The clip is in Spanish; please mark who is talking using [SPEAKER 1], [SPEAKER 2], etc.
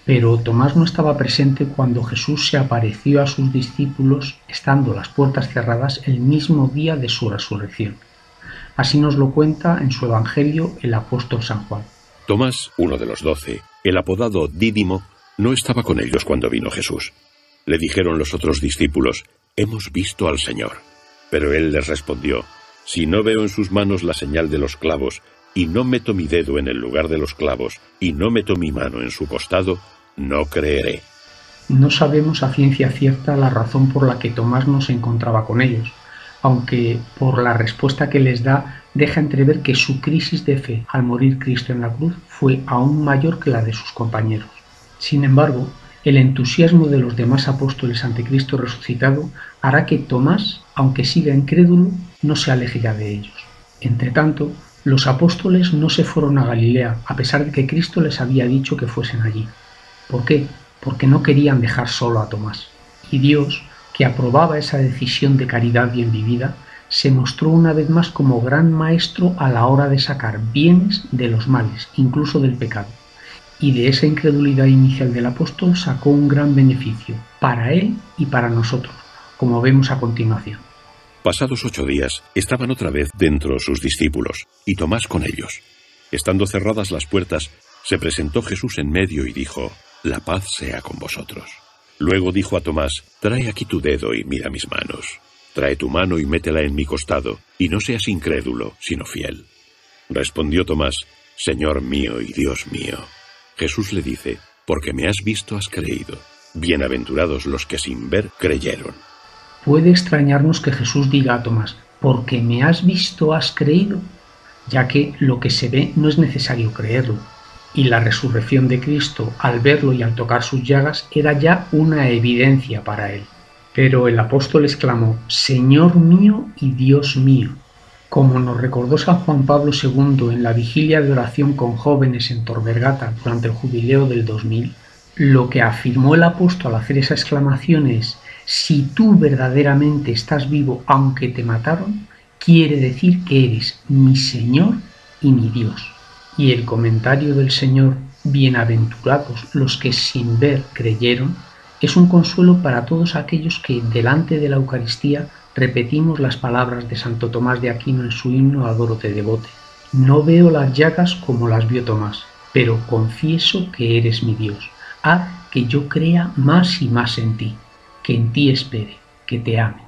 [SPEAKER 1] Pero Tomás no estaba presente cuando Jesús se apareció a sus discípulos estando las puertas cerradas el mismo día de su resurrección. Así nos lo cuenta en su Evangelio el apóstol San Juan.
[SPEAKER 2] Tomás, uno de los 12, el apodado Dídimo, no estaba con ellos cuando vino Jesús. Le dijeron los otros discípulos: «Hemos visto al Señor». Pero él les respondió: «Si no veo en sus manos la señal de los clavos, y no meto mi dedo en el lugar de los clavos, y no meto mi mano en su costado, no creeré».
[SPEAKER 1] No sabemos a ciencia cierta la razón por la que Tomás no se encontraba con ellos, aunque por la respuesta que les da deja entrever que su crisis de fe al morir Cristo en la cruz fue aún mayor que la de sus compañeros. Sin embargo, el entusiasmo de los demás apóstoles ante Cristo resucitado hará que Tomás, aunque siga incrédulo, no se aleje ya de ellos. Entretanto, los apóstoles no se fueron a Galilea, a pesar de que Cristo les había dicho que fuesen allí. ¿Por qué? Porque no querían dejar solo a Tomás. Y Dios, que aprobaba esa decisión de caridad bien vivida, se mostró una vez más como gran maestro a la hora de sacar bienes de los males, incluso del pecado. Y de esa incredulidad inicial del apóstol sacó un gran beneficio, para él y para nosotros, como vemos a continuación.
[SPEAKER 2] Pasados 8 días, estaban otra vez dentro sus discípulos, y Tomás con ellos. Estando cerradas las puertas, se presentó Jesús en medio y dijo: «La paz sea con vosotros». Luego dijo a Tomás: «Trae aquí tu dedo y mira mis manos. Trae tu mano y métela en mi costado, y no seas incrédulo, sino fiel». Respondió Tomás: «Señor mío y Dios mío». Jesús le dice: «Porque me has visto has creído. Bienaventurados los que sin ver creyeron».
[SPEAKER 1] Puede extrañarnos que Jesús diga a Tomás: «Porque me has visto has creído», ya que lo que se ve no es necesario creerlo. Y la resurrección de Cristo, al verlo y al tocar sus llagas, era ya una evidencia para él. Pero el apóstol exclamó: «Señor mío y Dios mío». Como nos recordó San Juan Pablo II en la vigilia de oración con jóvenes en Tor Vergata durante el jubileo del 2000, lo que afirmó el apóstol al hacer esa exclamación es: «Si tú verdaderamente estás vivo aunque te mataron, quiere decir que eres mi Señor y mi Dios». Y el comentario del Señor: «Bienaventurados los que sin ver creyeron», es un consuelo para todos aquellos que delante de la Eucaristía repetimos las palabras de Santo Tomás de Aquino en su himno Adoro te devote: «No veo las llagas como las vio Tomás, pero confieso que eres mi Dios. Haz que yo crea más y más en ti, que en ti espere, que te ame».